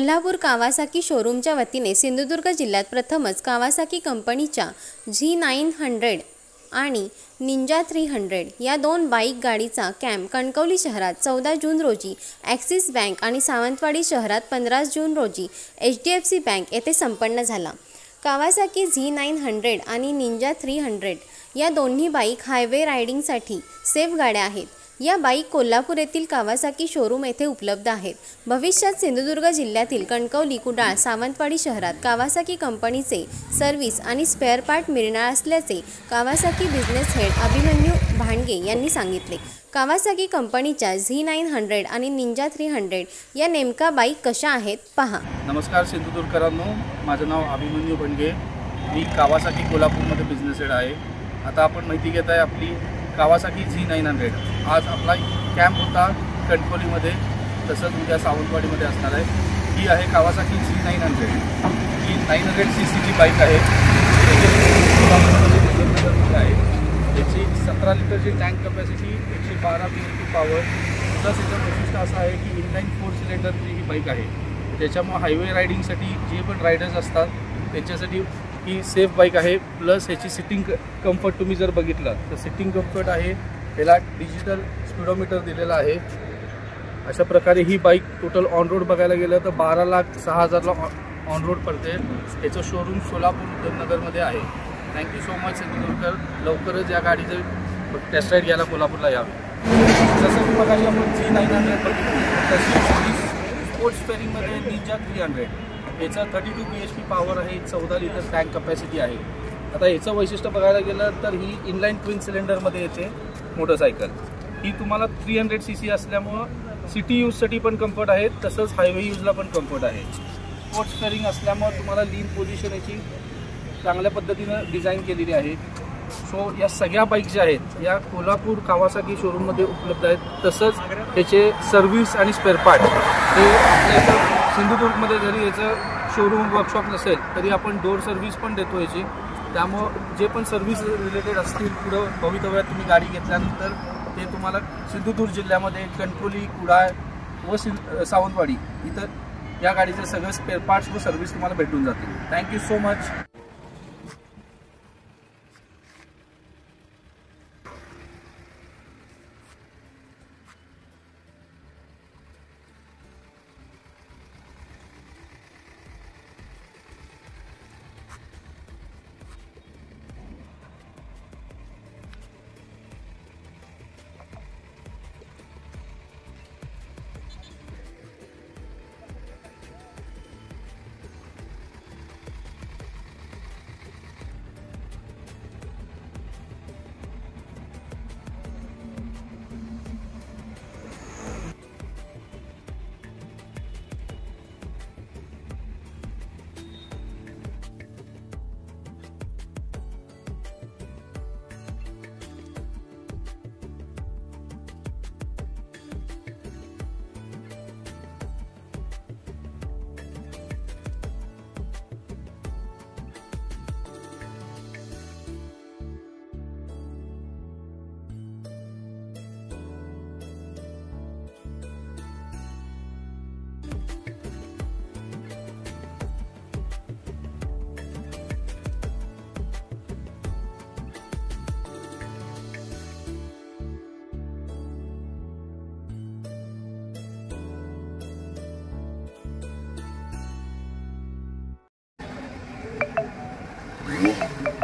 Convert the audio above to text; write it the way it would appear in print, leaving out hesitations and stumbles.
Kolhapur Kawasaki शोरूमच्या वतीने सिंधुदुर्ग जिल्ह्यात प्रथमच कावासाकी कंपनीच्या G900 आणि निंजा 300 या दोन बाईक गाडीचा कॅम्प कणकवली शहरात 14 जून रोजी, ॲक्सिस बँक आणि सावंतवाडी शहरात 15 जून रोजी HDFC बँक येथे संपन्न झाला। कावासाकी G900 आणि निंजा 300 या दोन्ही बाईक हायवे रायडिंगसाठी सेफ गाड्या आहेत। या बाईक कोल्हापूर येथील कावासाकी शोरूम येथे उपलब्ध आहेत। भविष्यात सिंधुदुर्ग जिल्ह्यातील कणकवली, कुडाळ, सावंतवाडी शहरात कावासाकी कंपनीचे सर्व्हिस आणि स्पेअर पार्ट मिळणार असल्याचे कावासाकी बिझनेस हेड अभिमन्यू भांडगे यांनी सांगितले। कावासाकी कंपनीच्या G900 आणि निंजा 300 या नेमका बाईक कशा आहेत पहा। नमस्कार सिंधुदुर्गकरांनो, माझं नाव अभिमन्यू भांडगे, मी कावासाकी कोल्हापूरमध्ये बिझनेस हेड आहे। आता आपण माहिती घेत आहे आपली कावासाकी G900। आज आपला कॅम्प होता कणकवलीमध्ये, तसंच उद्या सावंतवाडीमध्ये असणार आहे। ही आहे कावासाकी G900। ही 900 सीसीची बाईक आहे। याची 17 लिटरची tank capacity, 112 BHP power, plus याचं वैशिष्ट्य असं आहे की इनलाईन 4 सिलेंडरची ही बाईक आहे। त्याच्यामुळे हायवे रायडिंगसाठी जे पण रायडर्स असतात त्याच्यासाठी ही सेफ बाईक आहे। प्लस ह्याची सिटिंग कम्फर्ट तुम्ही जर बघितलं तर सिटिंग कम्फर्ट आहे, त्याला डिजिटल स्पीडोमीटर दिलेला आहे। अशा प्रकारे ही बाईक टोटल ऑन रोड बघायला गेलं तर 12,06,000ला ऑन रोड पडते। याचं शोरूम सोलापूर उद्योगनगरमध्ये आहे। थँक्यू सो मच सिंधुदुर्गकर, लवकरच या गाडीचं टेस्ट राईड घ्यायला कोल्हापूरला यावे। जसं की बघायला आपण G900 बघितली तशी स्पोर्ट्स फेरिंगमध्ये निंजा 300 याचा 32 BHP पॉवर आहे, 14 लिटर टँक कॅपॅसिटी आहे। आता याचं वैशिष्ट्य बघायला गेलं तर ही इनलाईन ट्विन सिलेंडरमध्ये येते मोटरसायकल। ही तुम्हाला 300 CC असल्यामुळं सिटी यूजसाठी पण कम्फर्ट आहे, तसंच हायवे यूजला पण कम्फर्ट आहे। स्पोर्ट्स फेरिंग असल्यामुळं तुम्हाला लीन पोझिशन याची चांगल्या पद्धतीनं डिझाईन केलेली आहे। सो या सगळ्या बाईक ज्या आहेत या कोल्हापूर कावासाकी शोरूममध्ये उपलब्ध आहेत। तसंच याचे सर्व्हिस आणि स्पेअर पार्ट हे आपल्या सिंधुदुर्गमध्ये जरी याचं शोरूम वर्कशॉप नसेल तरी आपण डोर सर्व्हिस पण देतो याची। त्यामुळं जे पण सर्व्हिस रिलेटेड असतील पुढं भवितव्यात तुम्ही गाडी घेतल्यानंतर ते तुम्हाला सिंधुदुर्ग जिल्ह्यामध्ये कणकवली, कुडाळ व सावंतवाडी इथं या गाडीचे सगळे स्पेअर पार्ट्स व सर्व्हिस तुम्हाला भेटून जातील। Thank you so much. Yeah.